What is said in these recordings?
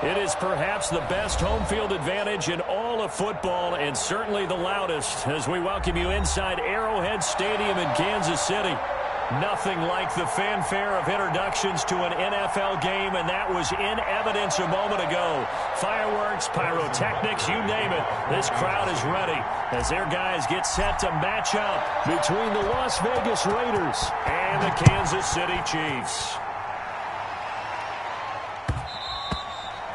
It is perhaps the best home field advantage in all of football, and certainly the loudest, as we welcome you inside Arrowhead Stadium in Kansas City. Nothing like the fanfare of introductions to an NFL game, and that was in evidence a moment ago. Fireworks, pyrotechnics, you name it. This crowd is ready as their guys get set to match up between the Las Vegas Raiders and the Kansas City Chiefs.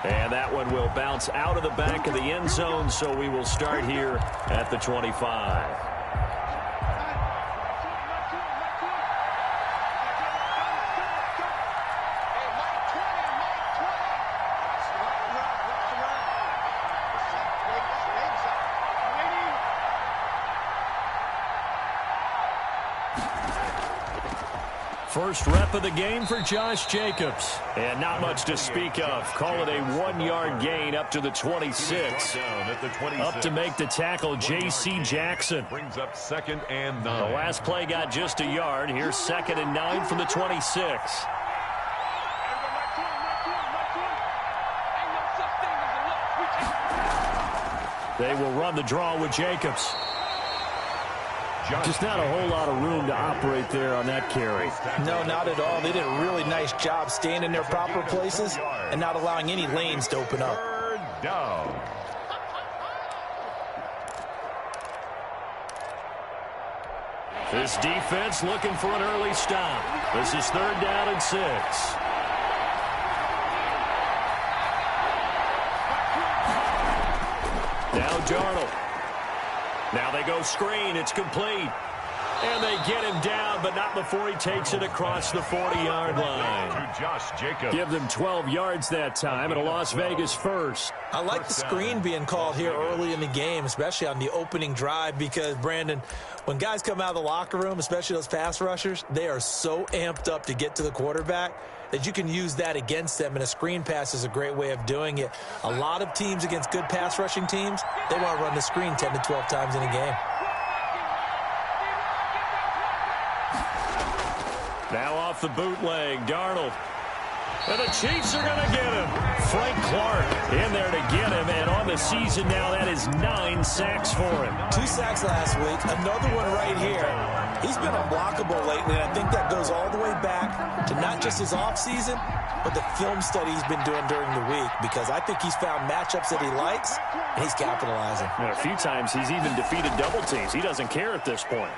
And that one will bounce out of the back of the end zone, so we will start here at the 25. First rep of the game for Josh Jacobs. And not much to speak of. Call it a 1-yard gain up to the 26. Up to make the tackle, J.C. Jackson. Brings up 2nd and 9. The last play got just a yard. Here's 2nd and 9 from the 26. They will run the draw with Jacobs. Just not a whole lot of room to operate there on that carry. No, not at all. They did a really nice job staying in their proper places and not allowing any lanes to open up. 3rd down. This defense looking for an early stop. This is 3rd down and 6. Now Darnold. Now they go screen. It's complete. And they get him down, but not before he takes it across the 40-yard line. To Josh Jacobs. Give them 12 yards that time and a Las Vegas first. I like the screen being called here early in the game, especially on the opening drive, because, Brandon, when guys come out of the locker room, especially those pass rushers, they are so amped up to get to the quarterback that you can use that against them, and a screen pass is a great way of doing it. A lot of teams against good pass rushing teams, they want to run the screen 10 to 12 times in a game. Now off the bootleg, Darnold. And the Chiefs are going to get him. Frank Clark in there to get him, and on the season now, that is 9 sacks for him. 2 sacks last week, another one right here. He's been unblockable lately, and I think that goes all the way back to not just his offseason, but the film study he's been doing during the week, because I think he's found matchups that he likes, and he's capitalizing. And a few times he's even defeated double teams. He doesn't care at this point.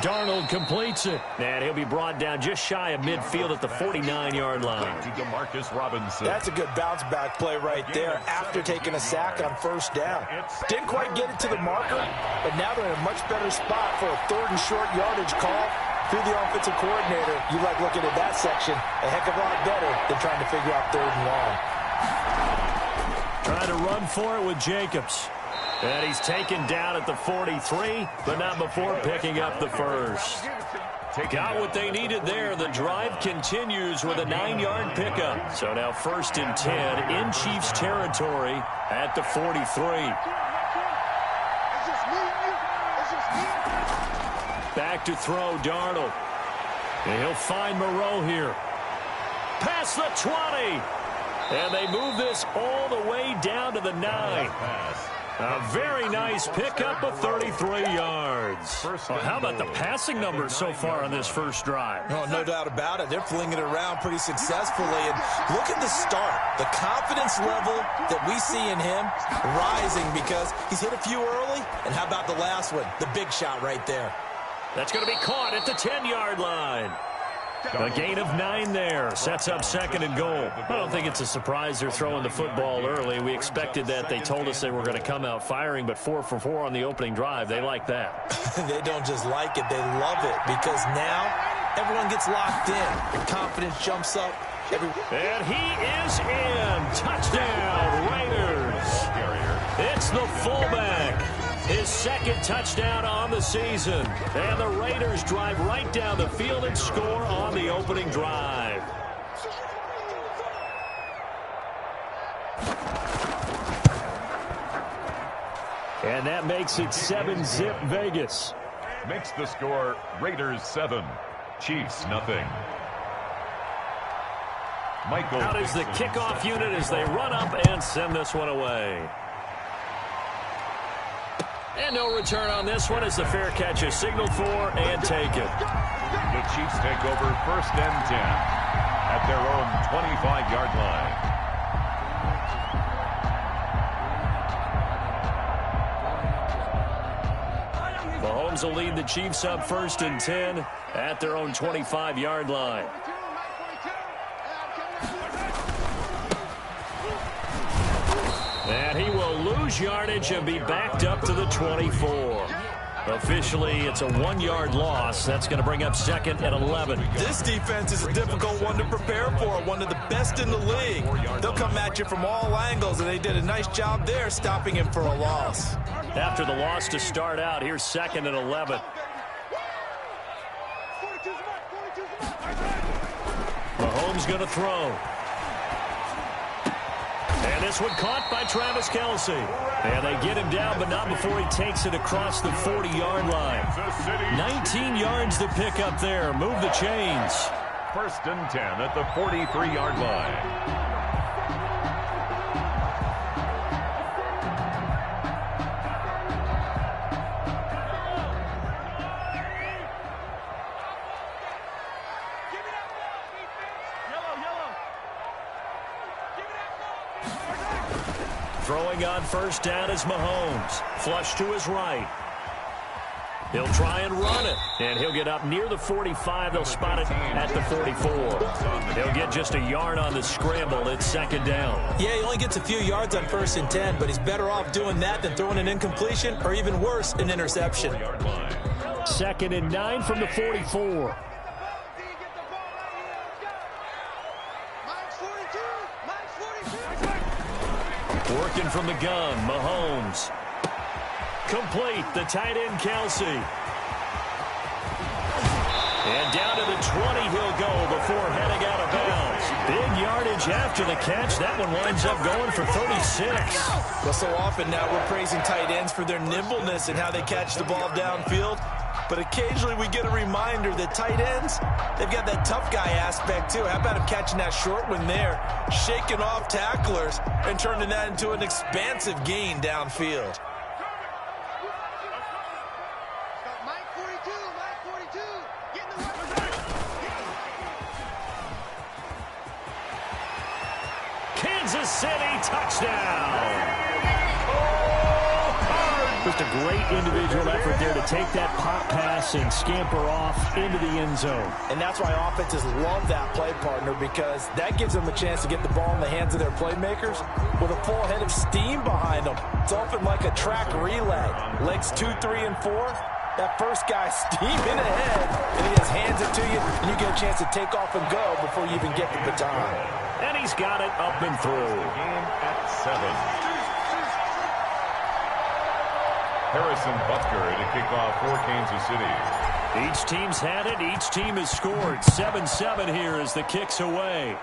Darnold completes it, and he'll be brought down just shy of midfield at the 49-yard line. To DeMarcus Robinson. That's a good bounce-back play right there after taking a sack on 1st down. Didn't quite get it to the marker, but now they're in a much better spot for a 3rd and short yardage call. Through the offensive coordinator, you like looking at that section a heck of a lot better than trying to figure out 3rd and long. Trying to run for it with Jacobs. And he's taken down at the 43, but not before picking up the first. Got what they needed there. The drive continues with a 9-yard pickup. So now 1st and 10 in Chiefs territory at the 43. Back to throw, Darnold. And he'll find Moreau here. Past the 20. And they move this all the way down to the 9. A very nice pickup of 33 yards. Well, how about the passing numbers so far on this first drive? Oh, no doubt about it. They're flinging it around pretty successfully. And look at the start. The confidence level that we see in him rising because he's hit a few early. And how about the last one? The big shot right there. That's going to be caught at the 10-yard line. A gain of 9 there. Sets up 2nd and goal. I don't think it's a surprise they're throwing the football early. We expected that. They told us they were going to come out firing, but 4 for 4 on the opening drive. They like that. They don't just like it. They love it because now everyone gets locked in. The confidence jumps up. And he is in. Touchdown, Raiders. It's the fullback. His 2nd touchdown on the season. And the Raiders drive right down the field and score on the opening drive. And that makes it 7-zip Vegas. Makes the score Raiders 7, Chiefs nothing. Out is the kickoff unit as they run up and send this one away. And no return on this one as the fair catch is signaled for and taken. The Chiefs take over 1st and 10 at their own 25-yard line. Mahomes will lead the Chiefs up 1st and 10 at their own 25-yard line. And he will lose yardage and be backed up to the 24. Officially, it's a 1-yard loss. That's going to bring up 2nd and 11. This defense is a difficult one to prepare for, one of the best in the league. They'll come at you from all angles, and they did a nice job there stopping him for a loss. After the loss to start out, here's 2nd and 11. Mahomes going to throw. And this one caught by Travis Kelce. And they get him down, but not before he takes it across the 40-yard line. 19 yards to pick up there. Move the chains. 1st and 10 at the 43-yard line. Throwing on 1st down is Mahomes. Flush to his right. He'll try and run it. And he'll get up near the 45. They'll spot it at the 44. He'll get just a yard on the scramble. It's 2nd down. Yeah, he only gets a few yards on 1st and 10, but he's better off doing that than throwing an incompletion or even worse, an interception. 2nd and 9 from the 44. Working from the gun, Mahomes. Complete, the tight end, Kelce. And down to the 20 he'll go before heading out of bounds. Big yardage after the catch. That one winds up going for 36. Well, so often now we're praising tight ends for their nimbleness and how they catch the ball downfield. But occasionally we get a reminder that tight ends, they've got that tough guy aspect too. How about him catching that short one there, shaking off tacklers, and turning that into an expansive gain downfield. Kansas City touchdown. Just a great individual effort there to take that pop pass and scamper off into the end zone. And that's why offenses love that play partner, because that gives them a chance to get the ball in the hands of their playmakers with a full head of steam behind them. It's often like a track relay. Legs 2, 3, and 4. That first guy steaming ahead, and he just hands it to you, and you get a chance to take off and go before you even get the baton. And he's got it up and through. Game at 7. Harrison Butker to kick off for Kansas City. Each team's had it. Each team has scored. 7-7 here as the kick's away.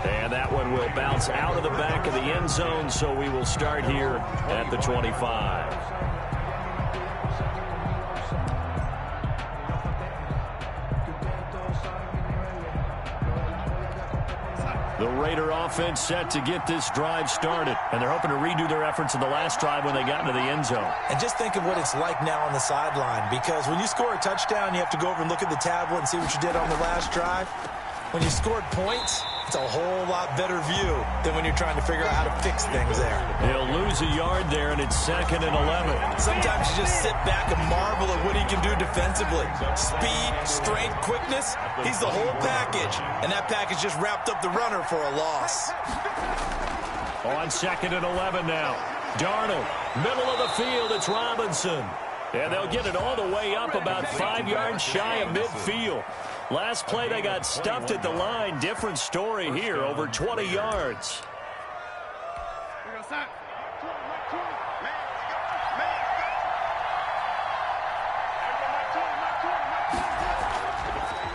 And that one will bounce out of the back of the end zone, so we will start here at the 25. The Raider offense set to get this drive started, and they're hoping to redo their efforts in the last drive when they got into the end zone. And just think of what it's like now on the sideline, because when you score a touchdown, you have to go over and look at the tablet and see what you did on the last drive. When you scored points, it's a whole lot better view than when you're trying to figure out how to fix things there. He'll lose a yard there, and it's 2nd and 11. Sometimes you just sit back and marvel at what he can do defensively. Speed, strength, quickness, he's the whole package. And that package just wrapped up the runner for a loss. On 2nd and 11 now. Darnold, middle of the field, it's Robinson. And they'll get it all the way up about 5 yards shy of midfield. Last play, they got stuffed at the line. Different story here, over 20 yards.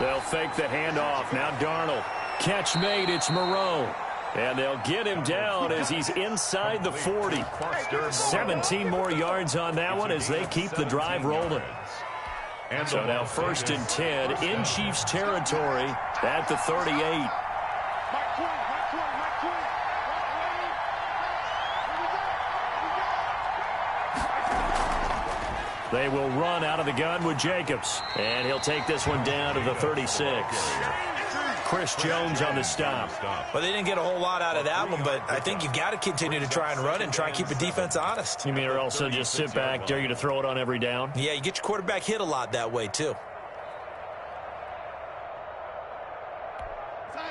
They'll fake the handoff. Now Darnold. Catch made. It's Moreau. And they'll get him down as he's inside the 40. 17 more yards on that one as they keep the drive rolling. So now 1st and 10 in Chiefs territory at the 38. They will run out of the gun with Jacobs. And he'll take this one down to the 36. Chris Jones on the stop. Well, they didn't get a whole lot out of that one, but I think you got to continue to try and run and try and keep the defense honest. You mean or else they'll just sit back, dare you to throw it on every down? Yeah, you get your quarterback hit a lot that way, too.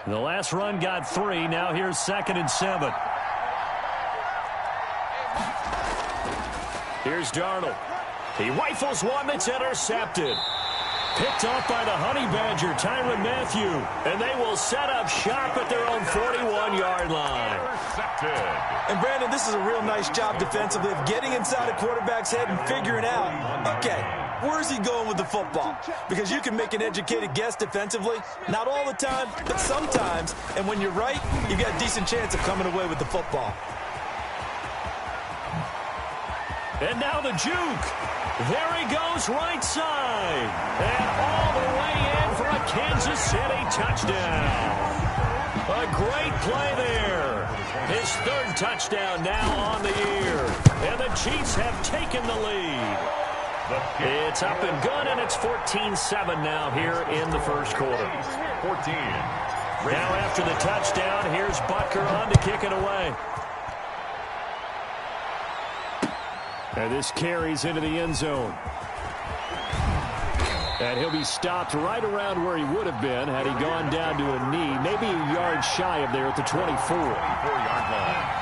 The last run got 3. Now here's 2nd and 7. Here's Darnold. He rifles one that's intercepted. Picked off by the Honey Badger, Tyrann Mathieu. And they will set up shop at their own 41-yard line. And, Brandon, this is a real nice job defensively of getting inside a quarterback's head and figuring out, okay, where's he going with the football? Because you can make an educated guess defensively. Not all the time, but sometimes. And when you're right, you got a decent chance of coming away with the football. And now the juke. There he goes, right side. And all the way in for a Kansas City touchdown. A great play there. His 3rd touchdown now on the year. And the Chiefs have taken the lead. It's up and good, and it's 14-7 now here in the first quarter. 14. Now after the touchdown, here's Butker on to kick it away. And this carries into the end zone. And he'll be stopped right around where he would have been had he gone down to a knee, maybe a yard shy of there at the 24-yard line.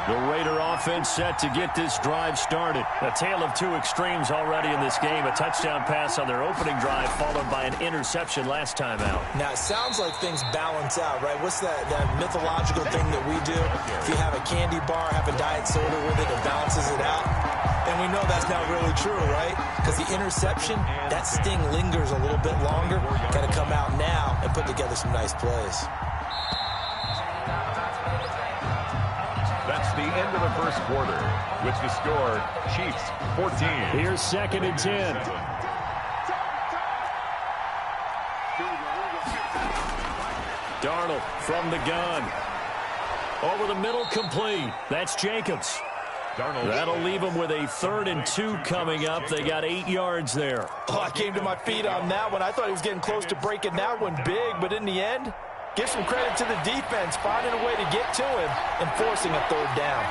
The Raider offense set to get this drive started. A tale of two extremes already in this game. A touchdown pass on their opening drive followed by an interception last time out. Now, it sounds like things balance out, right? What's that mythological thing that we do? If you have a candy bar, have a diet soda with it, it balances it out. And we know that's not really true, right? Because the interception, that sting lingers a little bit longer. Got to come out now and put together some nice plays. That's the end of the first quarter. With the score, Chiefs 14. Here's 2nd and 10. Darnold from the gun. Over the middle, complete. That's Jacobs. That'll leave them with a 3rd and 2 coming up. They got 8 yards there. Oh, I came to my feet on that one. I thought he was getting close to breaking that one big, but in the end, give some credit to the defense, finding a way to get to him and forcing a 3rd down.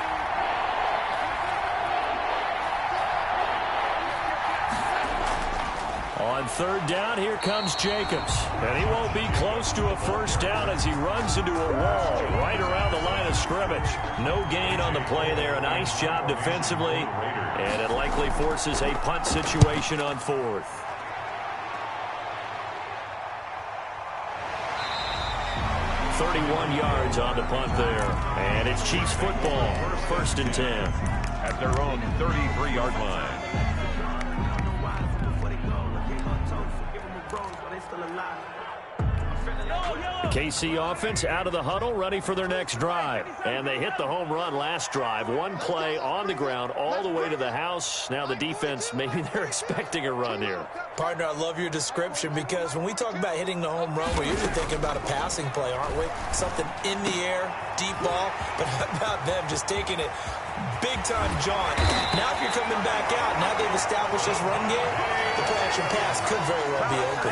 On 3rd down, here comes Jacobs. And he won't be close to a 1st down as he runs into a wall right around the line of scrimmage. No gain on the play there. A nice job defensively. And it likely forces a punt situation on 4th. .31 yards on the punt there. And it's Chiefs football. 1st and 10. At their own 33-yard line. KC offense out of the huddle, ready for their next drive. And they hit the home run last drive. One play on the ground all the way to the house. Now the defense, maybe they're expecting a run here. Partner, I love your description because when we talk about hitting the home run, we're usually thinking about a passing play, aren't we? Something in the air, deep ball. But how about them just taking it big-time jaunt? Now if you're coming back out, now they've established this run game, the play-action pass could very well be open.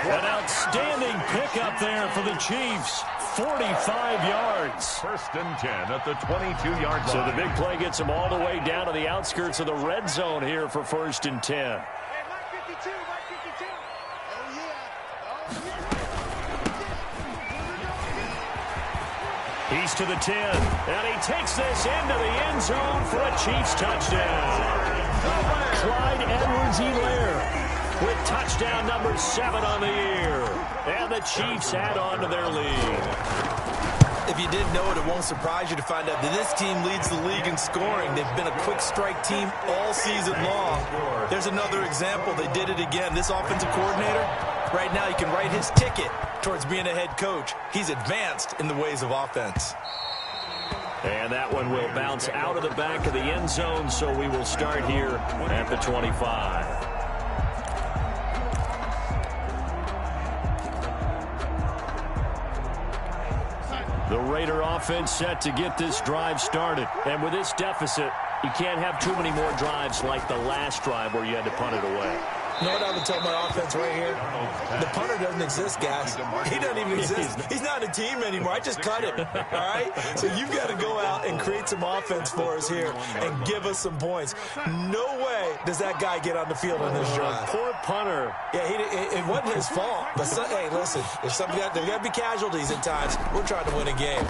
An outstanding pickup there for the Chiefs. 45 yards. 1st and 10 at the 22-yard line. So the big play gets them all the way down to the outskirts of the red zone here for 1st and 10. He's to the 10, and he takes this into the end zone for a Chiefs touchdown. Clyde Edwards-Helaire with touchdown number 7 on the year. And the Chiefs add on to their lead. If you didn't know it, it won't surprise you to find out that this team leads the league in scoring. They've been a quick strike team all season long. There's another example. They did it again. This offensive coordinator, right now, you can write his ticket towards being a head coach. He's advanced in the ways of offense. And that one will bounce out of the back of the end zone, so we will start here at the 25. The Raider offense set to get this drive started. And with this deficit, you can't have too many more drives like the last drive where you had to punt it away. You know what I would tell my offense right here? The punter doesn't exist, guys. He doesn't even exist. He's not a team anymore. I just cut him, all right? So you've got to go out and create some offense for us here and give us some points. No way does that guy get on the field on this drive. Poor punter. Yeah, it wasn't his fault. But, hey, listen, there's got to be casualties at times. We're trying to win a game.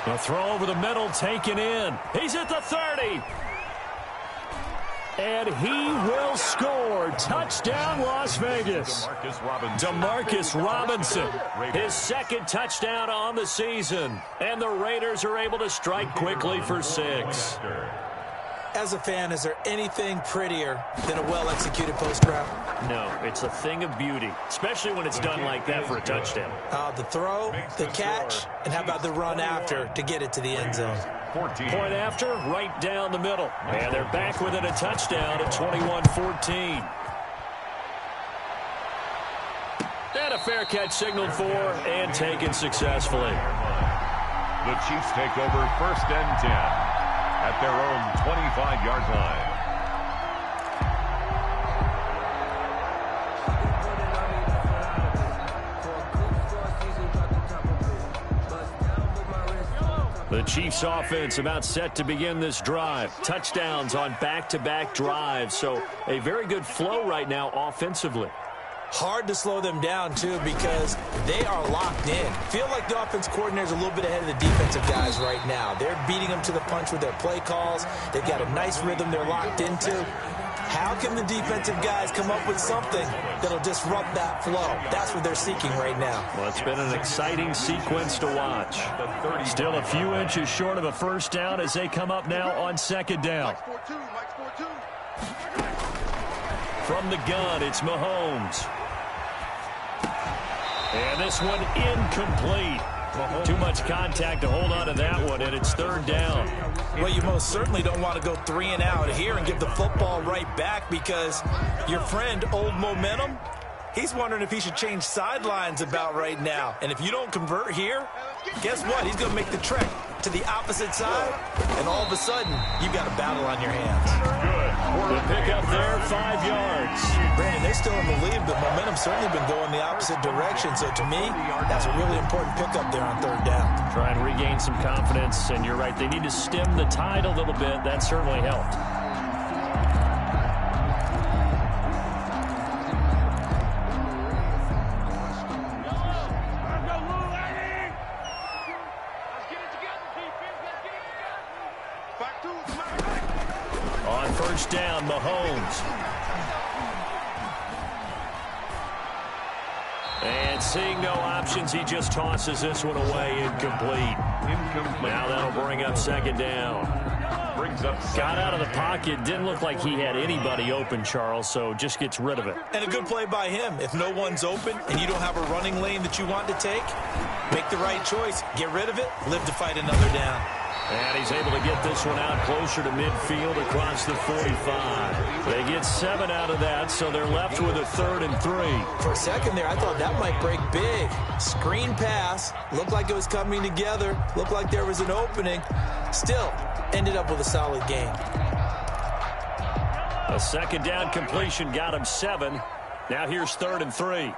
A throw over the middle, taken in. He's at the 30. And he will score. Touchdown, Las Vegas. Demarcus Robinson, his second touchdown on the season. And the Raiders are able to strike quickly for 6. As a fan, is there anything prettier than a well-executed post route? No, it's a thing of beauty, especially when it's done like that for a touchdown. The throw, the catch, and how about the run after to get it to the end zone? Point after, right down the middle. And they're back within a touchdown at 21-14. And a fair catch signaled for and taken successfully. The Chiefs take over 1st and 10 at their own 25-yard line. The Chiefs offense about set to begin this drive. Touchdowns on back-to-back drives. So a very good flow right now offensively. Hard to slow them down, too, because they are locked in. Feel like the offense coordinator is a little bit ahead of the defensive guys right now. They're beating them to the punch with their play calls. They've got a nice rhythm they're locked into. How can the defensive guys come up with something that'll disrupt that flow? That's what they're seeking right now. Well, it's been an exciting sequence to watch. Still a few inches short of a first down as they come up now on 2nd down. From the gun, it's Mahomes. And this one incomplete. Too much contact to hold on to that one, and it's 3rd down. Well, you most certainly don't want to go 3 and out here and give the football right back because your friend, Old Momentum, he's wondering if he should change sidelines about right now. And if you don't convert here, guess what? He's going to make the trek to the opposite side, and all of a sudden, you've got a battle on your hands. The pickup there, 5 yards. Brandon, they're still in the lead, but momentum's certainly been going the opposite direction. So to me, that's a really important pickup there on 3rd down. Try and regain some confidence, and you're right, they need to stem the tide a little bit. That certainly helped. On 1st down, Mahomes. And seeing no options, he just tosses this one away, incomplete. Now that'll bring up 2nd down. Got out of the pocket, didn't look like he had anybody open, Charles, so just gets rid of it. And a good play by him. If no one's open and you don't have a running lane that you want to take, make the right choice. Get rid of it, live to fight another down. And he's able to get this one out closer to midfield across the 45. They get 7 out of that, so they're left with a 3rd and 3. For a second there, I thought that might break big. Screen pass. Looked like it was coming together. Looked like there was an opening. Still, ended up with a solid game. A 2nd down completion got him 7. Now here's 3rd and 3.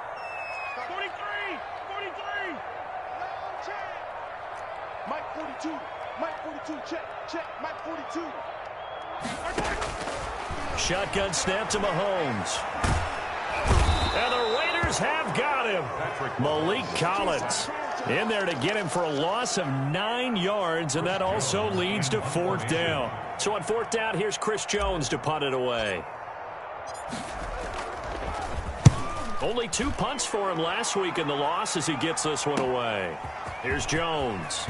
Mike 42. Mike 42, check, Mike 42. Shotgun snap to Mahomes. And the Raiders have got him. Malik Collins in there to get him for a loss of 9 yards, and that also leads to 4th down. So on 4th down, here's Chris Jones to punt it away. Only 2 punts for him last week in the loss as he gets this one away. Here's Jones.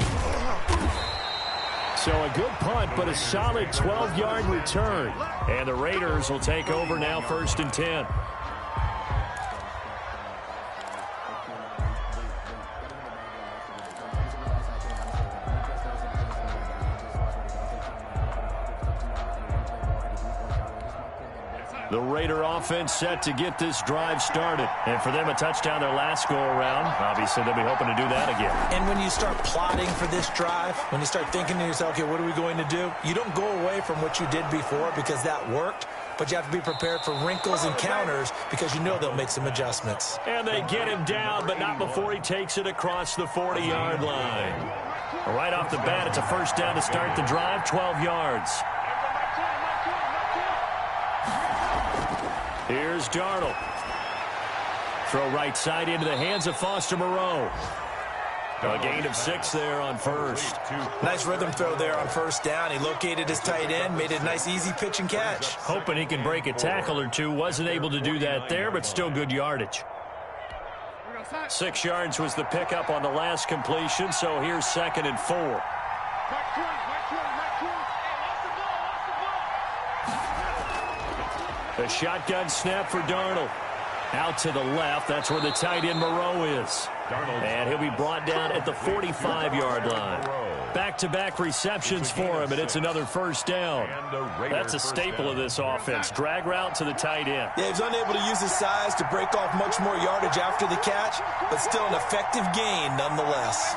So a good punt, but a solid 12-yard return. And the Raiders will take over now 1st and 10. The Raider offense set to get this drive started. And for them, a touchdown their last go-around. Obviously, they'll be hoping to do that again. And when you start plotting for this drive, when you start thinking to yourself, okay, what are we going to do? You don't go away from what you did before because that worked. But you have to be prepared for wrinkles and counters because you know they'll make some adjustments. And they get him down, but not before he takes it across the 40-yard line. Right off the bat, it's a first down to start the drive, 12 yards. Here's Darnold. Throw right side into the hands of Foster Moreau. A gain of 6 there on first. Nice rhythm throw there on first down. He located his tight end, made it a nice, easy pitch and catch. Hoping he can break a tackle or two. Wasn't able to do that there, but still good yardage. 6 yards was the pickup on the last completion, so here's 2nd and 4. A shotgun snap for Darnold. Out to the left. That's where the tight end Moreau is. And he'll be brought down at the 45-yard line. Back-to-back receptions for him, and it's another first down. That's a staple of this offense. Drag route to the tight end. Yeah, he's unable to use his size to break off much more yardage after the catch, but still an effective gain nonetheless.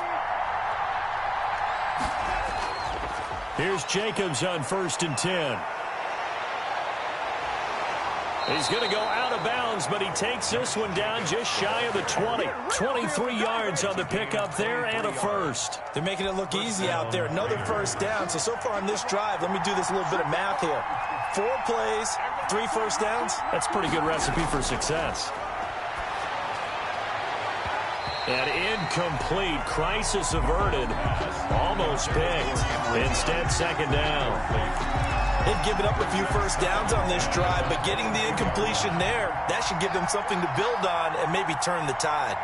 Here's Jacobs on 1st and 10. He's going to go out of bounds, but he takes this one down just shy of the 20. 23 yards on the pickup there and a first. They're making it look easy out there. Another first down. So far on this drive, let me do this little bit of math here. 4 plays, 3 first downs. That's a pretty good recipe for success. And incomplete. Crisis averted. Almost picked. Instead, 2nd down. They've given up a few first downs on this drive, but getting the incompletion there, that should give them something to build on and maybe turn the tide.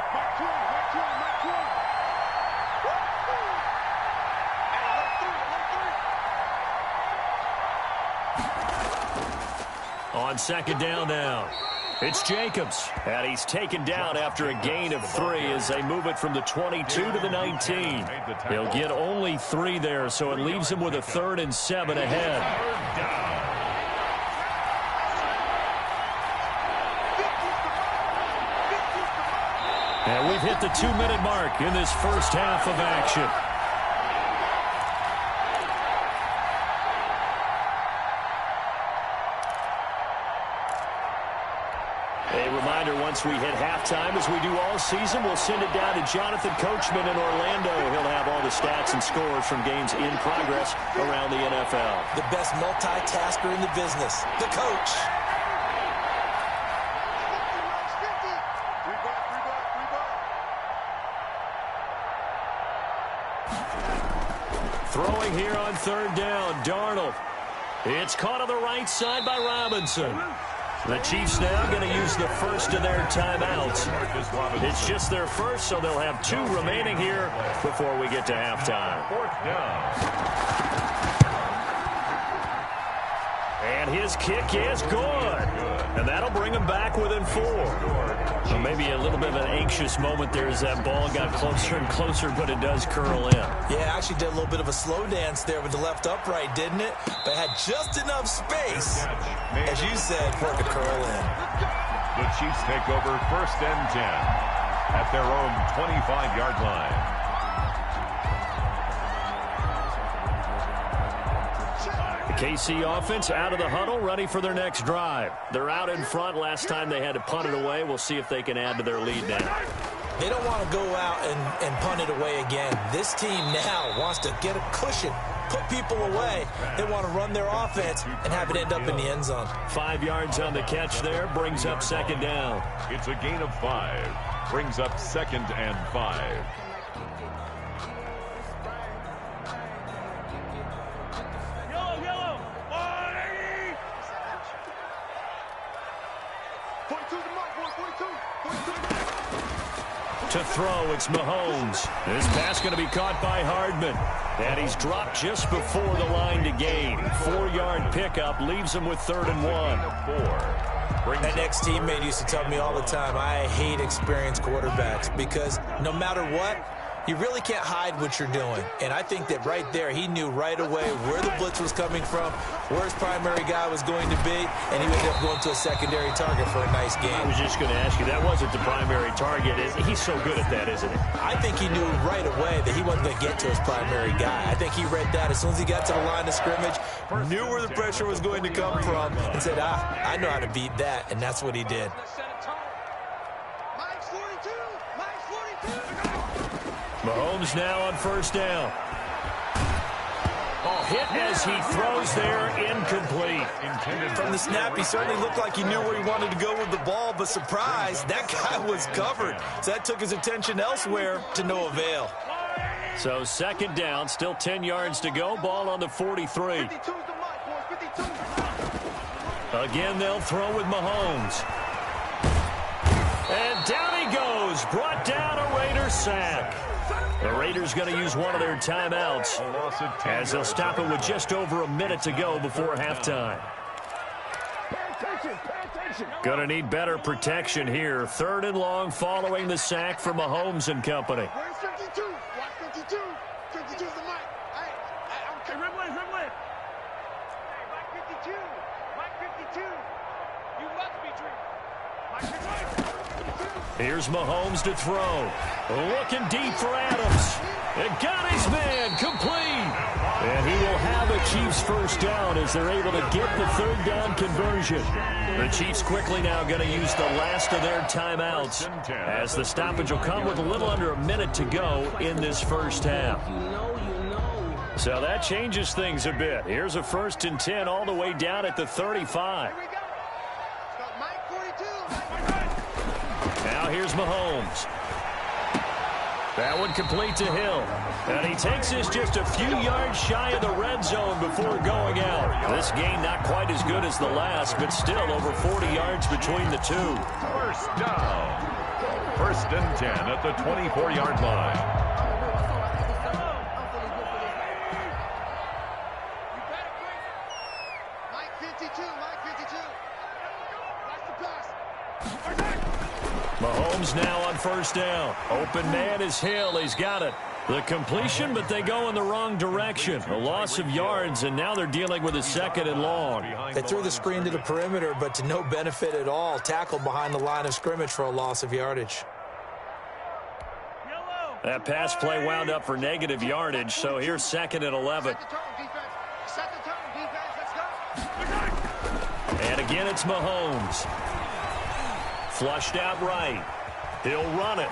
On 2nd down now. It's Jacobs, and he's taken down after a gain of 3 as they move it from the 22 to the 19. He'll get only 3 there, so it leaves him with a 3rd and 7 ahead. And we've hit the 2-minute mark in this first half of action. Once we hit halftime, as we do all season, we'll send it down to Jonathan Coachman in Orlando. He'll have all the stats and scores from games in progress around the NFL. The best multitasker in the business, the coach. Throwing here on 3rd down, Darnold. It's caught on the right side by Robinson. The Chiefs now going to use the first of their timeouts. It's just their first, so they'll have 2 remaining here before we get to halftime. 4th down. And his kick is good. And that'll bring him back within 4. So maybe a little bit of an anxious moment there as that ball got closer and closer, but it does curl in. Yeah, actually did a little bit of a slow dance there with the left upright, didn't it? But had just enough space, as you said, for it to curl in. The Chiefs take over 1st and 10 at their own 25-yard line. The KC offense out of the huddle, ready for their next drive. They're out in front. Last time they had to punt it away. We'll see if they can add to their lead now. They don't want to go out and punt it away again. This team now wants to get a cushion, put people away. They want to run their offense and have it end up in the end zone. 5 yards on the catch there, brings up 2nd down. It's a gain of 5, brings up 2nd and 5. To throw, it's Mahomes. This pass going to be caught by Hardman. And he's dropped just before the line to gain. 4-yard pickup leaves him with 3rd and 1. That next teammate used to tell me all the time, I hate experienced quarterbacks because no matter what, You really can't hide what you're doing. And I think that right there, he knew right away where the blitz was coming from, where his primary guy was going to be, and he ended up going to a secondary target for a nice game. I was just going to ask you, that wasn't the primary target. He's so good at that, isn't he? I think he knew right away that he wasn't going to get to his primary guy. I think he read that as soon as he got to the line of scrimmage, knew where the pressure was going to come from, and said, I know how to beat that, and that's what he did. Mahomes now on first down. Oh, hit as he throws there, incomplete. From the snap, he certainly looked like he knew where he wanted to go with the ball, but surprise, that guy was covered. So that took his attention elsewhere to no avail. So second down, still 10 yards to go, ball on the 43. Again, they'll throw with Mahomes. And down he goes, brought down a Raiders sack. The Raiders going to use one of their timeouts as they'll stop it with just over a minute to go before halftime. Going to need better protection here. Third and long following the sack from Mahomes and company. Where's 52? Watch 52. 52 is the mic. Hey, Rimley. Hey, Mike 52. Mike 52. You must be dreaming. Mike 52. Here's Mahomes to throw. Looking deep for Adams. And got his man complete. And he will have a Chiefs first down as they're able to get the third down conversion. The Chiefs quickly now going to use the last of their timeouts as the stoppage will come with a little under a minute to go in this first half. So that changes things a bit. Here's a 1st and 10 all the way down at the 35. Here we go. Got Mike 42. Now here's Mahomes. That one complete to Hill. And he takes this just a few yards shy of the red zone before going out. This gain not quite as good as the last, but still over 40 yards between the two. First down. 1st and 10 at the 24-yard line. Mike 52. Watch the pass. Mahomes now on first down. Open man is Hill. He's got it. The completion, but they go in the wrong direction. A loss of yards, and now they're dealing with a 2nd and long. They threw the screen to the perimeter, but to no benefit at all. Tackled behind the line of scrimmage for a loss of yardage. That pass play wound up for negative yardage, so here's 2nd and 11. Set the tone, defense. Let's go. And again, it's Mahomes. Flushed out right. He'll run it.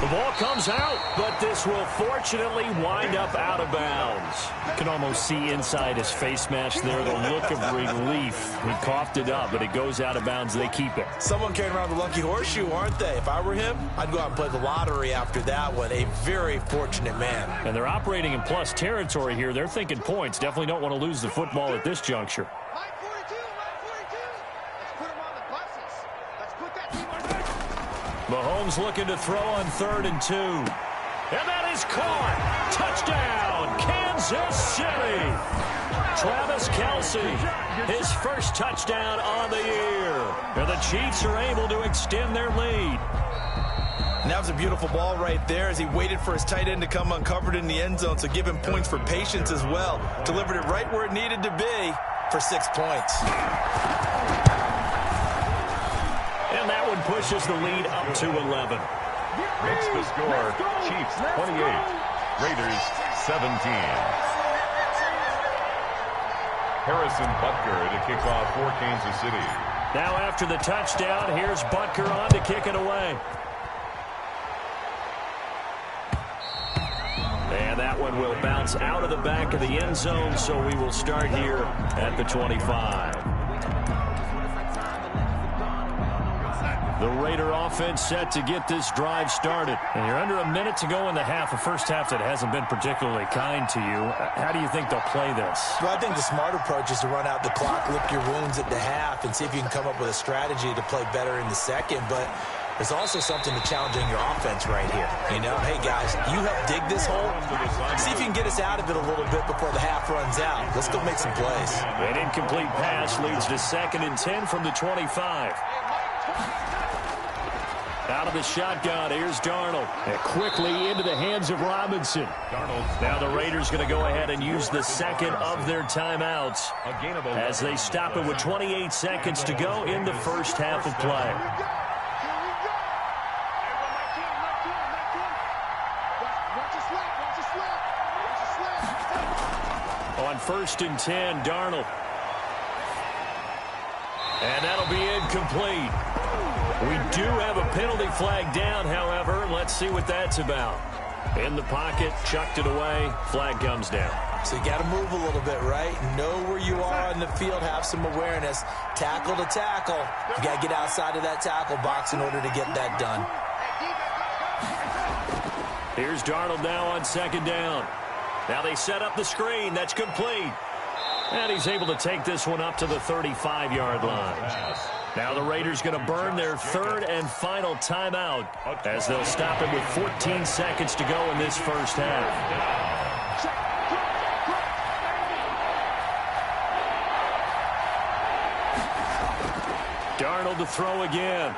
The ball comes out, but this will fortunately wind up out of bounds. You can almost see inside his face mask there the look of relief. He coughed it up, but it goes out of bounds. They keep it. Someone carrying around the lucky horseshoe, aren't they? If I were him, I'd go out and play the lottery after that one. A very fortunate man. And they're operating in plus territory here. They're thinking points. Definitely don't want to lose the football at this juncture. Mike 42. Let's put him on the buses. Let's put that team on the buses. Mahomes looking to throw on 3rd and 2. And that is caught. Touchdown, Kansas City. Travis Kelce, his first touchdown on the year. And the Chiefs are able to extend their lead. And that was a beautiful ball right there as he waited for his tight end to come uncovered in the end zone, so give him points for patience as well. Delivered it right where it needed to be for 6 points. And that one pushes the lead up to 11. Makes the score Chiefs 28, Raiders 17. Harrison Butker to kick off for Kansas City. Now after the touchdown, here's Butker on to kick it away. And that one will bounce out of the back of the end zone, so we will start here at the 25. The Raider offense set to get this drive started. And you're under a minute to go in the half, a first half that hasn't been particularly kind to you. How do you think they'll play this? Well, I think the smart approach is to run out the clock, lick your wounds at the half, and see if you can come up with a strategy to play better in the second. But there's also something to challenging your offense right here. You know, hey, guys, you help dig this hole. See if you can get us out of it a little bit before the half runs out. Let's go make some plays. An incomplete pass leads to 2nd and 10 from the 25. Out of the shotgun, here's Darnold. And quickly into the hands of Robinson. Now the Raiders going to go ahead and use the second of their timeouts as they stop it with 28 seconds to go in the first half of play. On 1st and 10, Darnold. And that'll be incomplete. We do have a penalty flag down, however. Let's see what that's about. In the pocket, chucked it away. Flag comes down. So you got to move a little bit, right? Know where you are on the field. Have some awareness. Tackle to tackle. You got to get outside of that tackle box in order to get that done. Here's Darnold now on 2nd down. Now they set up the screen. That's complete. And he's able to take this one up to the 35-yard line. Now the Raiders going to burn their 3rd and final timeout as they'll stop it with 14 seconds to go in this first half. Darnold to throw again.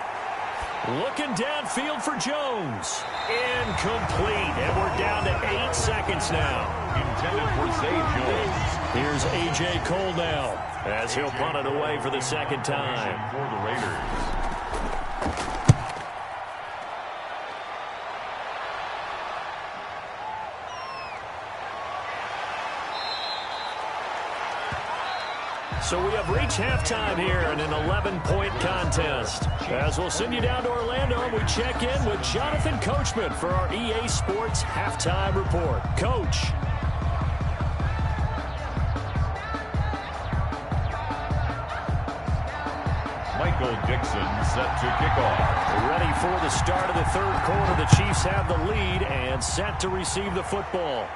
Looking downfield for Jones. Incomplete. And we're down to 8 seconds now. Intended for Zay Jones. Here's A.J. Cole now as he'll punt it away for the 2nd time. For the Raiders. So we have reached halftime here in an 11-point contest. As we'll send you down to Orlando, and we check in with Jonathan Coachman for our EA Sports Halftime Report. Coach. Michael Dixon set to kick off. Ready for the start of the 3rd quarter. The Chiefs have the lead and set to receive the football.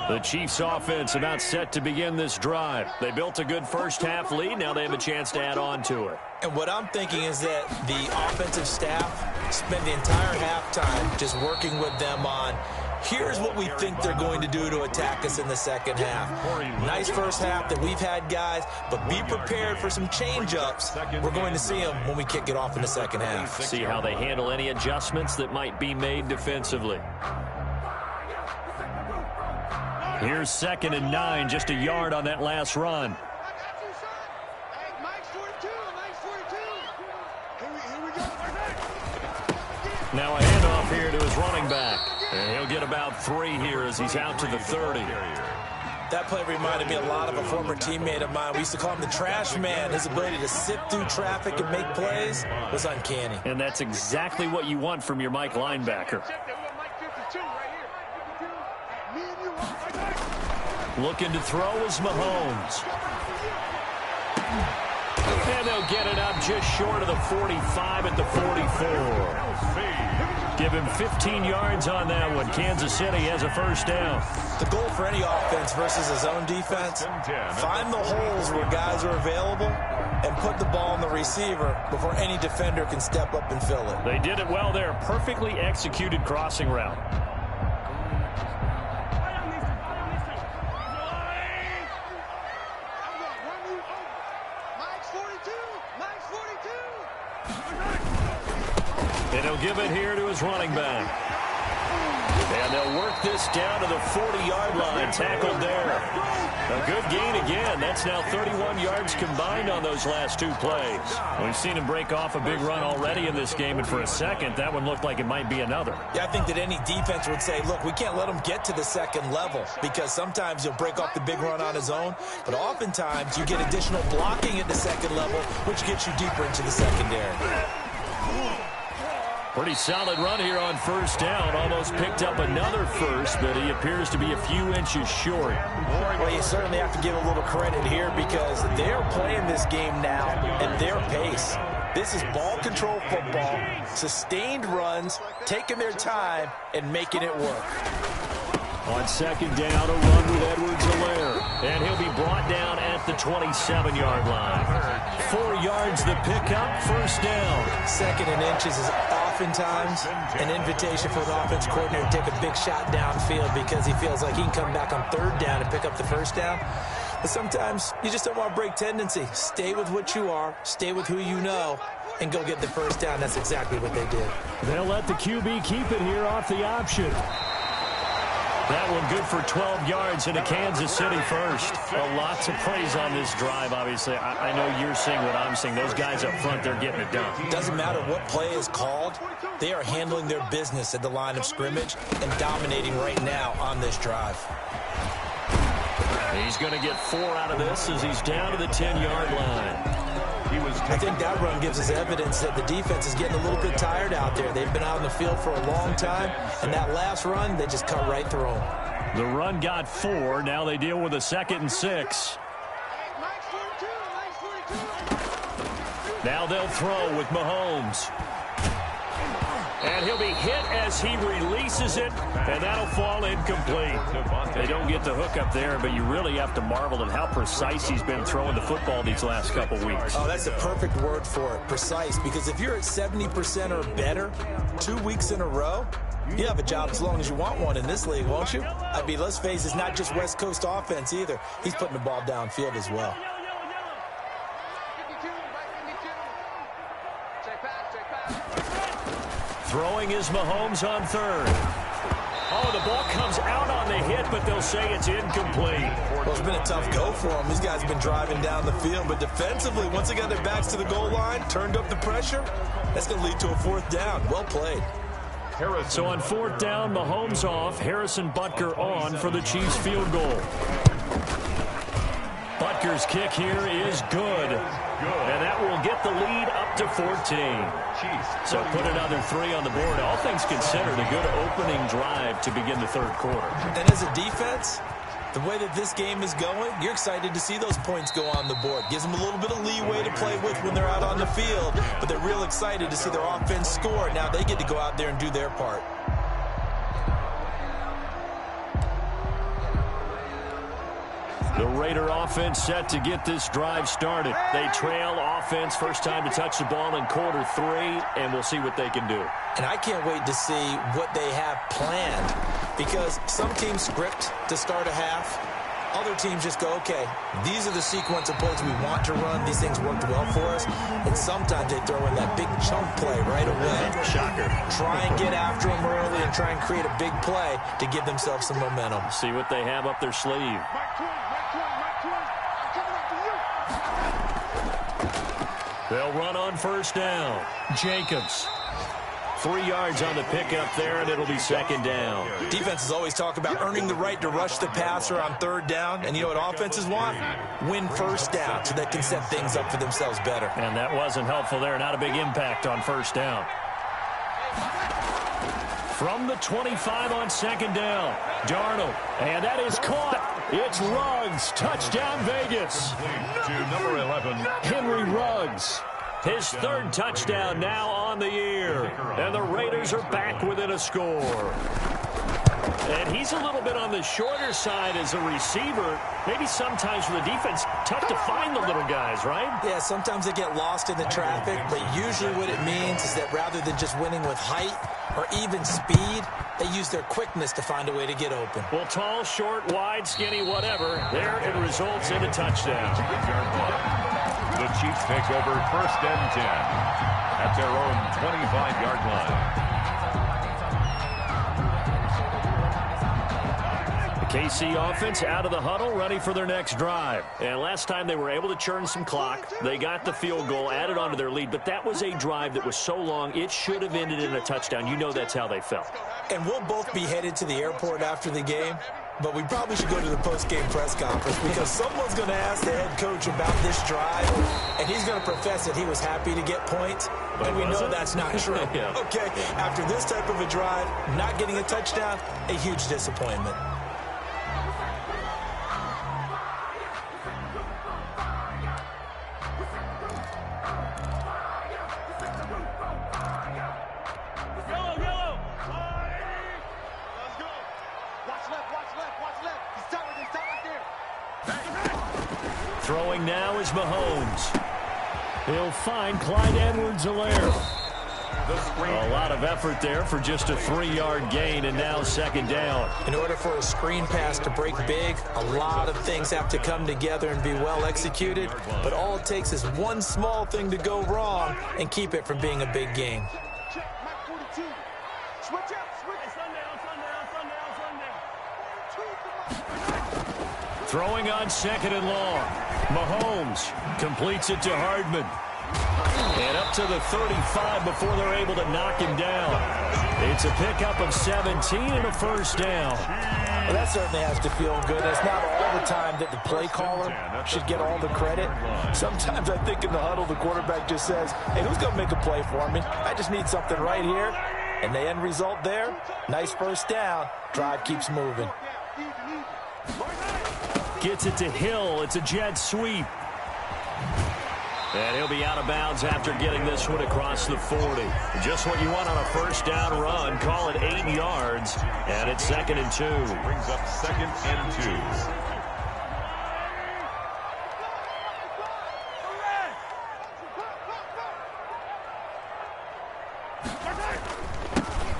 The Chiefs offense about set to begin this drive. They built a good first half lead. Now they have a chance to add on to it. And what I'm thinking is that the offensive staff spend the entire halftime just working with them on, here's what we think they're going to do to attack us in the second half. Nice first half that we've had, guys, but be prepared for some change-ups. We're going to see them when we kick it off in the second half. See how they handle any adjustments that might be made defensively. Here's 2nd and 9, just a yard on that last run. Now a handoff here to his running back. And he'll get about 3 here as he's out to the 30. That play reminded me a lot of a former teammate of mine. We used to call him the trash man. His ability to sift through traffic and make plays was uncanny. And that's exactly what you want from your Mike linebacker. Looking to throw is Mahomes. And they'll get it up just short of the 45 at the 44. Give him 15 yards on that one. Kansas City has a first down. The goal for any offense versus a zone defense, find the holes where guys are available and put the ball on the receiver before any defender can step up and fill it. They did it well there. Perfectly executed crossing route. And he'll give it here to his running back. And they'll work this down to the 40-yard line. Tackled there. A good gain again. That's now 31 yards combined on those last 2 plays. We've seen him break off a big run already in this game, and for a second, that one looked like it might be another. Yeah, I think that any defense would say, look, we can't let him get to the second level because sometimes he'll break off the big run on his own, but oftentimes you get additional blocking at the second level, which gets you deeper into the secondary. Pretty solid run here on first down. Almost picked up another first, but he appears to be a few inches short. Well, you certainly have to give a little credit here because they're playing this game now at their pace. This is ball control football, sustained runs, taking their time, and making it work. On second down, a run with Edwards-Helaire. And he'll be brought down at the 27-yard line. 4 yards the pickup, first down. 2nd and inches is oftentimes an invitation for an offense coordinator to take a big shot downfield because he feels like he can come back on 3rd down and pick up the first down. But sometimes you just don't want to break tendency. Stay with what you are, stay with who you know, and go get the first down. That's exactly what they did. They'll let the QB keep it here off the option. That one good for 12 yards into Kansas City first. Well, lots of praise on this drive, obviously. I know you're seeing what I'm seeing. Those guys up front, they're getting it done. Doesn't matter what play is called. They are handling their business at the line of scrimmage and dominating right now on this drive. He's going to get 4 out of this as he's down to the 10-yard line. I think that run gives us evidence that the defense is getting a little bit tired out there. They've been out on the field for a long time, and that last run, they just cut right through them. The run got 4. Now they deal with a 2nd and 6. Now they'll throw with Mahomes. And he'll be hit as he releases it, and that'll fall incomplete. They don't get the hook up there, but you really have to marvel at how precise he's been throwing the football these last couple weeks. Oh, that's the perfect word for it, precise, because if you're at 70% or better 2 weeks in a row, you have a job as long as you want one in this league, won't you? I mean, let's face it, it's not just West Coast offense either. He's putting the ball downfield as well. Throwing is Mahomes on 3rd. Oh, the ball comes out on the hit, but they'll say it's incomplete. Well, it's been a tough go for them. These guys have been driving down the field, but defensively, once they got their backs to the goal line, turned up the pressure, that's going to lead to a 4th down. Well played. So on 4th down, Mahomes off, Harrison Butker on for the Chiefs field goal. Butker's kick here is good. And that will get the lead up to 14. So put another 3 on the board. All things considered, a good opening drive to begin the 3rd quarter. And as a defense, the way that this game is going, you're excited to see those points go on the board. Gives them a little bit of leeway to play with when they're out on the field. But they're real excited to see their offense score. Now they get to go out there and do their part. The Raider offense set to get this drive started. They trail offense, first time to touch the ball in quarter 3, and we'll see what they can do. And I can't wait to see what they have planned, because some teams script to start a half. Other teams just go, okay, these are the sequence of plays we want to run. These things worked well for us. And sometimes they throw in that big chunk play right away. Shocker. Try and get after them early and try and create a big play to give themselves some momentum. See what they have up their sleeve. They'll run on first down. Jacobs. 3 yards on the pickup there, and it'll be 2nd down. Defenses always talk about earning the right to rush the passer on 3rd down. And you know what offenses want? Win first down so they can set things up for themselves better. And that wasn't helpful there. Not a big impact on first down. From the 25 on 2nd down. Darnold. And that is caught. It's Ruggs. Touchdown, Vegas. To number 11. Henry Ruggs. His 3rd touchdown now on the year. And the Raiders are back within a score. And he's a little bit on the shorter side as a receiver. Maybe sometimes for the defense, tough to find the little guys, right? Yeah, sometimes they get lost in the traffic, but usually what it means is that rather than just winning with height or even speed, they use their quickness to find a way to get open. Well, tall, short, wide, skinny, whatever, there it results in a touchdown. The Chiefs take over 1st and 10 at their own 25-yard line. The KC offense out of the huddle, ready for their next drive. And last time they were able to churn some clock. They got the field goal, added on to their lead, but that was a drive that was so long, it should have ended in a touchdown. You know that's how they felt. And we'll both be headed to the airport after the game. But we probably should go to the post-game press conference because someone's going to ask the head coach about this drive, and he's going to profess that he was happy to get points, and we know that's not true. Yeah. Okay, after this type of a drive, not getting a touchdown, a huge disappointment. Throwing now is Mahomes. He'll find Clyde Edwards-Helaire. A lot of effort there for just a 3-yard gain, and now second down. In order for a screen pass to break big, a lot of things have to come together and be well executed, but all it takes is one small thing to go wrong and keep it from being a big game. Throwing on second and long. Mahomes completes it to Hardman. And up to the 35 before they're able to knock him down. It's a pickup of 17 and a first down. Well, that certainly has to feel good. It's not all the time that the play caller should get all the credit. Sometimes I think in the huddle, the quarterback just says, hey, who's going to make a play for me? I just need something right here. And the end result there, nice first down. Drive keeps moving. Gets it to Hill. It's a jet sweep. And he'll be out of bounds after getting this one across the 40. Just what you want on a first down run. Call it 8 yards. And it's 2nd and 2. Brings up 2nd and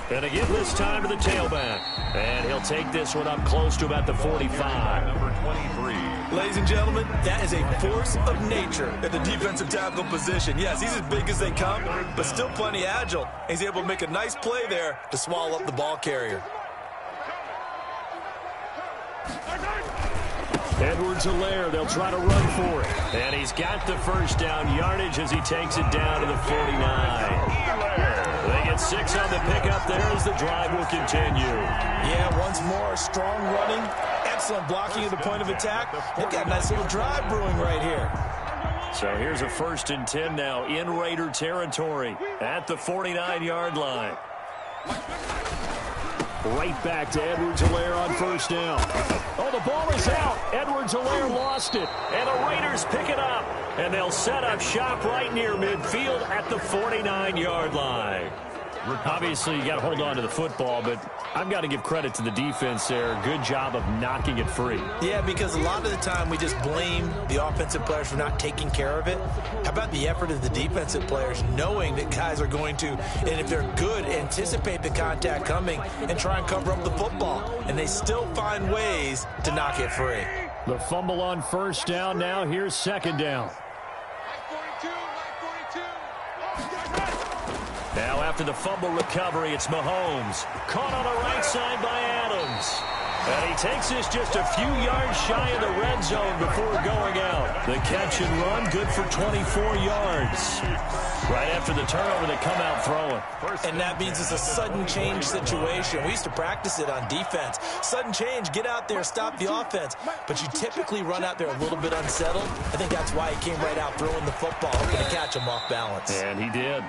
2. And again this time to the tailback. And he'll take this one up close to about the 45. Number 23. Ladies and gentlemen, that is a force of nature at the defensive tackle position. Yes, he's as big as they come, but still plenty agile. He's able to make a nice play there to swallow up the ball carrier. Edwards-Helaire, they'll try to run for it. And he's got the first down yardage as he takes it down to the 49. They get 6 on the pickup there as the drive will continue. Yeah, once more, strong running, excellent blocking at the point of attack. They've got a nice little drive brewing right here. So here's a 1st and 10 now in Raider territory at the 49-yard line. Right back to Edwards-Helaire on first down. Oh, the ball is out. Edwards-Helaire lost it. And the Raiders pick it up. And they'll set up shop right near midfield at the 49-yard line. Obviously, you got to hold on to the football, but I've got to give credit to the defense there. Good job of knocking it free. Yeah, because a lot of the time we just blame the offensive players for not taking care of it. How about the effort of the defensive players knowing that guys are going to, and if they're good, anticipate the contact coming and try and cover up the football. And they still find ways to knock it free. The fumble on first down. Now here's second down. Now after the fumble recovery, it's Mahomes. Caught on the right side by Adams. And he takes this just a few yards shy of the red zone before going out. The catch and run, good for 24 yards. Right after the turnover, they come out throwing. And that means it's a sudden change situation. We used to practice it on defense. Sudden change, get out there, stop the offense. But you typically run out there a little bit unsettled. I think that's why he came right out throwing the football, hoping to catch him off balance. And he did.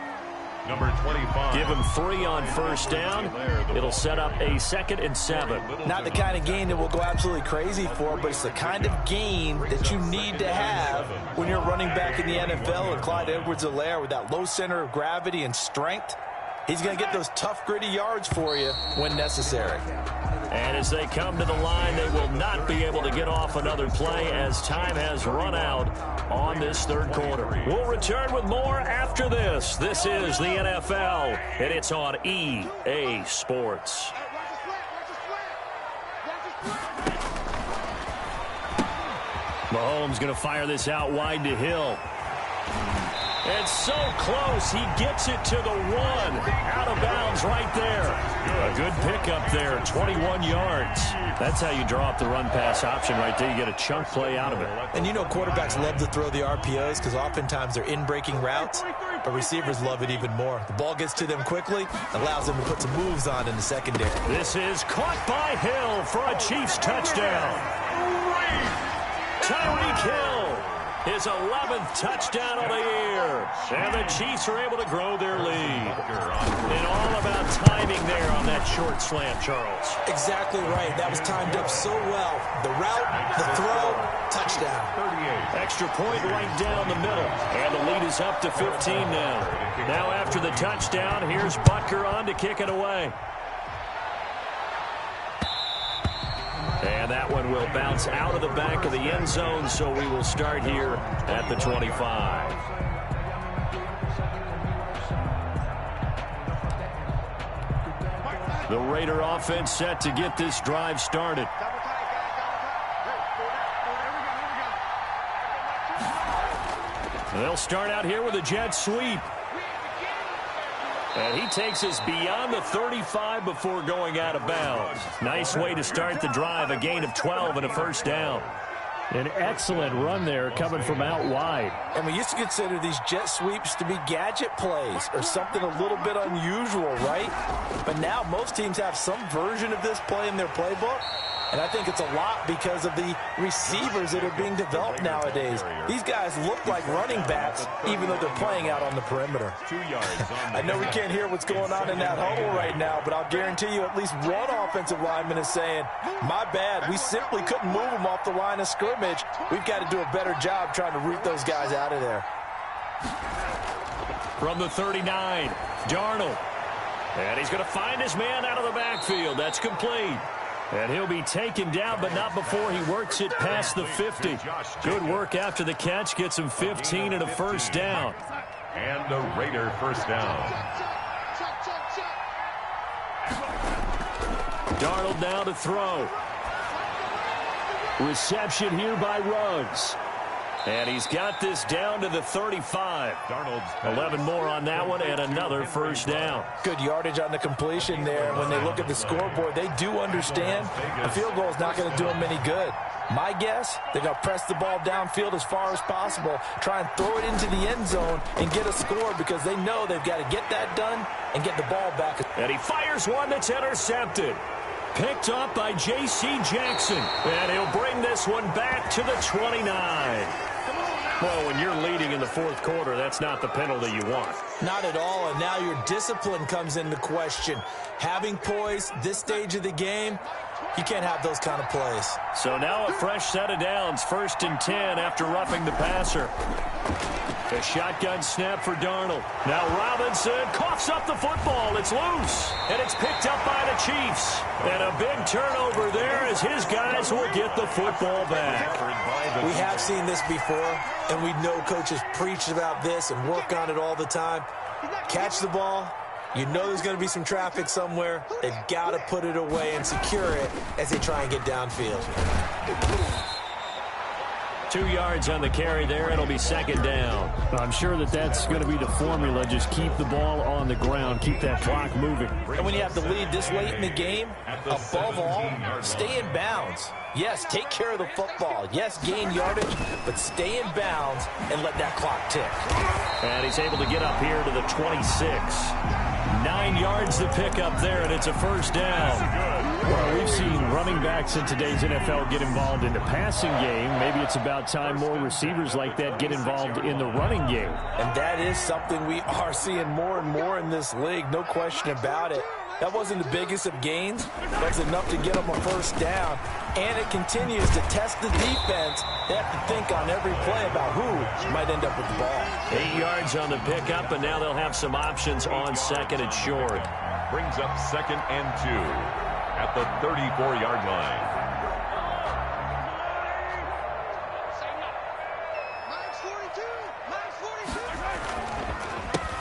Number 25. Give him 3 on first down. It'll set up a 2nd and 7. Not the kind of gain that we'll go absolutely crazy for, but it's the kind of gain that you need to have when you're running back in the NFL. And Clyde Edwards-Helaire with that low center of gravity and strength, he's going to get those tough, gritty yards for you when necessary. And as they come to the line, they will not be able to get off another play as time has run out on this third quarter. We'll return with more after this. This is the NFL, and it's on EA Sports. Mahomes going to fire this out wide to Hill. And so close, he gets it to the 1. Out of bounds right there. A good pickup there, 21 yards. That's how you draw up the run-pass option right there. You get a chunk play out of it. And you know quarterbacks love to throw the RPOs because oftentimes they're in-breaking routes, but receivers love it even more. The ball gets to them quickly, allows them to put some moves on in the secondary. This is caught by Hill for a Chiefs touchdown. Tyreek Hill. His 11th touchdown of the year. And the Chiefs are able to grow their lead. And all about timing there on that short slant, Charles. Exactly right. That was timed up so well. The route, the throw, touchdown. Extra point right down the middle. And the lead is up to 15 now. Now after the touchdown, here's Butker on to kick it away. And And that one will bounce out of the back of the end zone, so we will start here at the 25. The Raider offense set to get this drive started. They'll start out here with a jet sweep. And he takes us beyond the 35 before going out of bounds. Nice way to start the drive, a gain of 12 and a first down. An excellent run there coming from out wide. And we used to consider these jet sweeps to be gadget plays or something a little bit unusual, right? But now most teams have some version of this play in their playbook. And I think it's a lot because of the receivers that are being developed nowadays. These guys look like running backs, even though they're playing out on the perimeter. 2 yards on the I know we can't hear what's going on in that huddle right now, but I'll guarantee you at least one offensive lineman is saying, my bad, we simply couldn't move them off the line of scrimmage. We've got to do a better job trying to root those guys out of there. From the 39, Darnold. And he's going to find his man out of the backfield. That's complete. And he'll be taken down, but not before he works it past the 50. Good work after the catch. Gets him 15 and a first down. And the Raider first down. Darnold now to throw. Reception here by Ruggs. And he's got this down to the 35. 11 more on that one and another first down. Good yardage on the completion there. When they look at the scoreboard, they do understand a field goal is not going to do them any good. My guess, they're going to press the ball downfield as far as possible, try and throw it into the end zone and get a score because they know they've got to get that done and get the ball back. And he fires one that's intercepted. Picked up by J.C. Jackson. And he'll bring this one back to the 29. Well, when you're leading in the fourth quarter, that's not the penalty you want. Not at all, and now your discipline comes into question. Having poise this stage of the game, you can't have those kind of plays. So now a fresh set of downs, 1st and 10 after roughing the passer. A shotgun snap for Darnold. Now Robinson coughs up the football. It's loose, and it's picked up by the Chiefs. And a big turnover there as his guys will get the football back. We have seen this before, and we know coaches preach about this and work on it all the time. Catch the ball. You know there's going to be some traffic somewhere. They've got to put it away and secure it as they try and get downfield. 2 yards on the carry there. It'll be 2nd down. I'm sure that's going to be the formula. Just keep the ball on the ground. Keep that clock moving. And when you have the lead this late in the game, above all, stay in bounds. Yes, take care of the football. Yes, gain yardage, but stay in bounds and let that clock tick. And he's able to get up here to the 26. 9 yards to pick up there, and it's a first down. Well, we've seen running backs in today's NFL get involved in the passing game. Maybe it's about time more receivers like that get involved in the running game. And that is something we are seeing more and more in this league, no question about it. That wasn't the biggest of gains. That's enough to get them a first down. And it continues to test the defense. They have to think on every play about who might end up with the ball. 8 yards on the pickup, and now they'll have some options on 2nd and short. Brings up 2nd and 2 at the 34-yard line.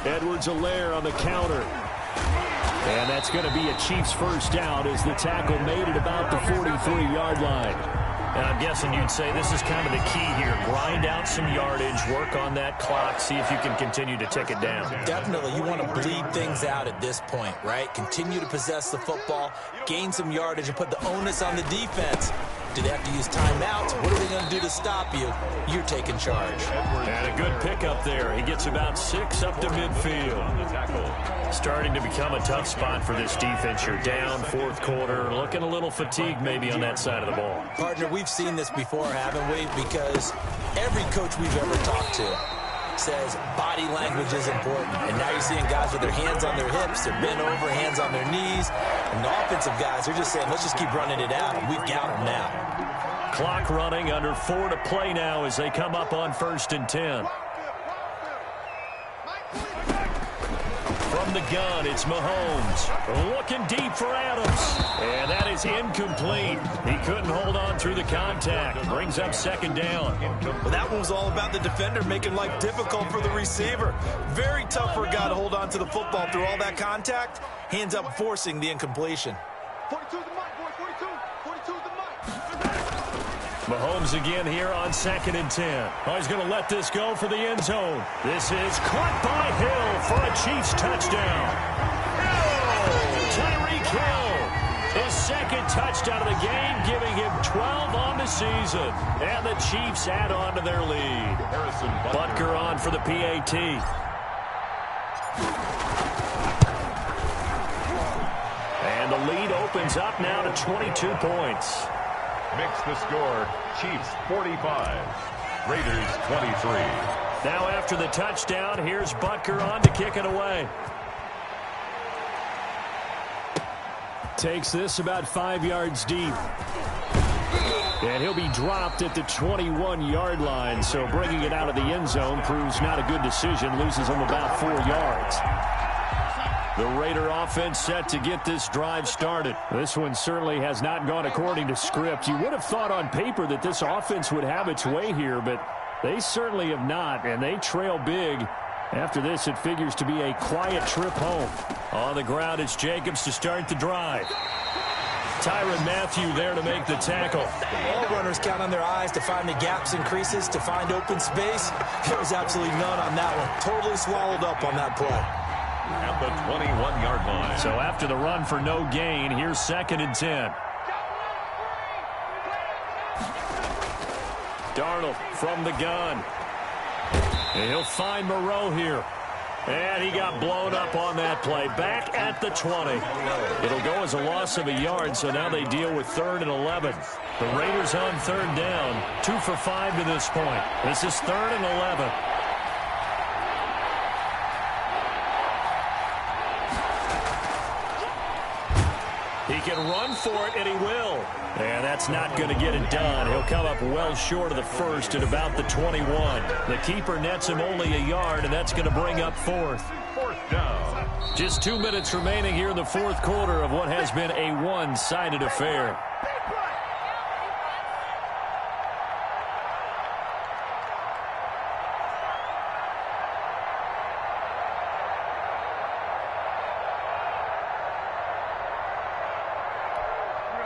Edwards-Helaire on the counter. And that's going to be a Chiefs first down as the tackle made it about the 43-yard line. And I'm guessing you'd say this is kind of the key here. Grind out some yardage, work on that clock, see if you can continue to tick it down. Definitely. You want to bleed things out at this point, right? Continue to possess the football, gain some yardage, and put the onus on the defense. Do they have to use timeouts? What are they going to do to stop you? You're taking charge. And a good pickup there. He gets about 6 up to midfield. Starting to become a tough spot for this defense. You're down, fourth quarter, looking a little fatigued maybe on that side of the ball. Partner, we've seen this before, haven't we? Because every coach we've ever talked to says body language is important. And now you're seeing guys with their hands on their hips, they're bent over, hands on their knees. And the offensive guys, they're just saying, let's just keep running it out, and we've got them now. Clock running, under 4 to play now as they come up on 1st and 10. From the gun, it's Mahomes. Looking deep for Adams. And that is incomplete. He couldn't hold on through the contact. Brings up second down. Well, that one was all about the defender making life difficult for the receiver. Very tough for a guy to hold on to the football through all that contact. He ends up forcing the incompletion. 42 is the mic, boy. 42. 42 is the mic. Mahomes again here on 2nd and 10. Oh, he's going to let this go for the end zone. This is caught by Hill for a Chiefs touchdown. Oh, Tyreek Hill. His second touchdown of the game, giving him 12 on the season. And the Chiefs add on to their lead. Butker on for the PAT. And the lead opens up now to 22 points. Makes the score Chiefs 45, Raiders 23. Now after the touchdown, here's Butker on to kick it away. Takes this about 5 yards deep. And he'll be dropped at the 21-yard line. So bringing it out of the end zone proves not a good decision. Loses him about 4 yards. The Raider offense set to get this drive started. This one certainly has not gone according to script. You would have thought on paper that this offense would have its way here, but they certainly have not, and they trail big. After this, it figures to be a quiet trip home. On the ground, it's Jacobs to start the drive. Tyrann Mathieu there to make the tackle. All runners count on their eyes to find the gaps and creases, to find open space. There was absolutely none on that one. Totally swallowed up on that play. At the 21-yard line. So after the run for no gain, here's 2nd and 10. Darnold from the gun. And he'll find Moreau here. And he got blown up on that play. Back at the 20. It'll go as a loss of a yard, so now they deal with 3rd and 11. The Raiders on 3rd down. 2 for 5 to this point. This is 3rd and 11. He can run for it, and he will. And that's not going to get it done. He'll come up well short of the first at about the 21. The keeper nets him only a yard, and that's going to bring up 4th. 4th down. Just 2 minutes remaining here in the 4th quarter of what has been a one-sided affair.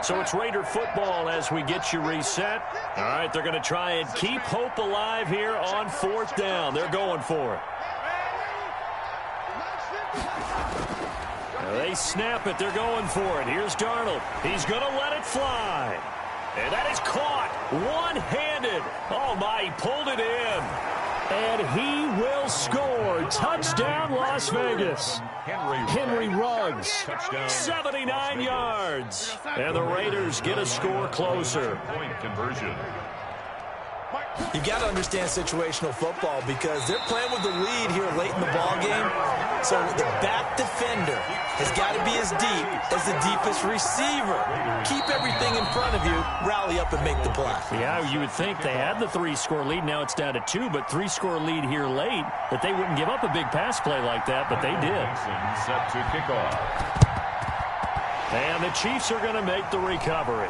So it's Raider football as we get you reset. All right, they're going to try and keep hope alive here on 4th down. They're going for it. Now they snap it. They're going for it. Here's Darnold. He's going to let it fly. And that is caught one-handed. Oh, my, he pulled it in. And he will score. Touchdown, Las Vegas. Henry Ruggs, 79 yards. And the Raiders get a score closer. Point conversion. You've got to understand situational football because they're playing with the lead here late in the ball game. So the back defender has got to be as deep as the deepest receiver. Keep everything in front of you, rally up and make the play. Yeah, you would think they had the 3-score lead. Now it's down to 2, but 3-score lead here late, that they wouldn't give up a big pass play like that, but they did. Set to kick off. And the Chiefs are going to make the recovery.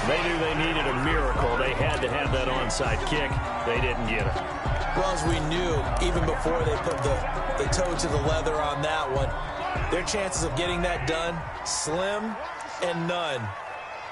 They knew they needed a miracle. They had to have that onside kick. They didn't get it. Well, as we knew, even before they put the toe to the leather on that one, their chances of getting that done, slim and none.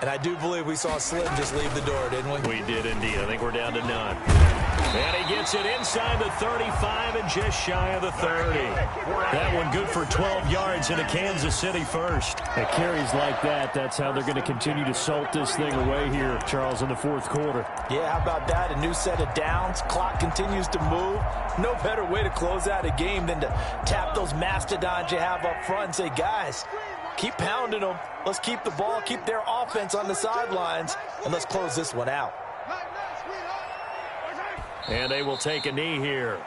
And I do believe we saw Slim just leave the door, didn't we? We did indeed. I think we're down to none. And he gets it inside the 35 and just shy of the 30. That one good for 12 yards into Kansas City first. At carries like that, that's how they're going to continue to salt this thing away here, Charles, in the 4th quarter. Yeah, how about that? A new set of downs. Clock continues to move. No better way to close out a game than to tap those mastodons you have up front and say, guys, keep pounding them. Let's keep the ball, keep their offense on the sidelines, and let's close this one out. And they will take a knee here.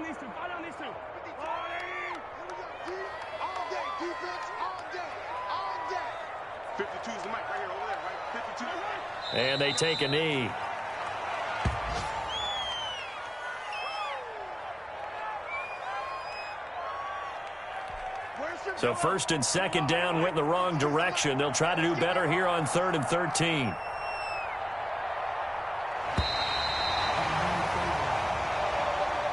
down these two. Fall down these two. Here we go. D, all day. Defense, all day. All day. 52 is the mic right here, over there, right? 52. And they take a knee. So first and second down went in the wrong direction. They'll try to do better here on 3rd and 13.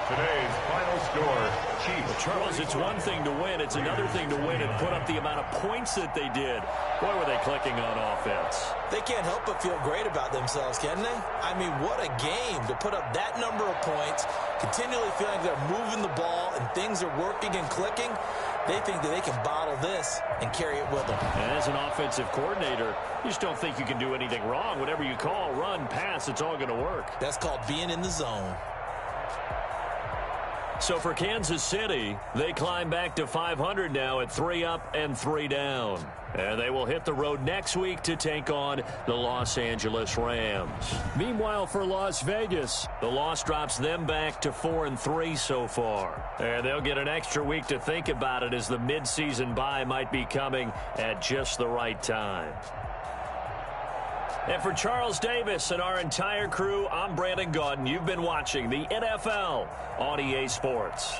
Today's final score, Chiefs. Well, Charles, it's one thing to win. It's another thing to win and put up the amount of points that they did. Boy, were they clicking on offense. They can't help but feel great about themselves, can they? I mean, what a game to put up that number of points, continually feeling they're moving the ball and things are working and clicking. They think that they can bottle this and carry it with them. And as an offensive coordinator, you just don't think you can do anything wrong. Whatever you call, run, pass, it's all going to work. That's called being in the zone. So for Kansas City, they climb back to 500 now at 3 up and 3 down. And they will hit the road next week to take on the Los Angeles Rams. Meanwhile, for Las Vegas, the loss drops them back to 4 and 3 so far. And they'll get an extra week to think about it as the midseason bye might be coming at just the right time. And for Charles Davis and our entire crew, I'm Brandon Gaudin. You've been watching the NFL on EA Sports.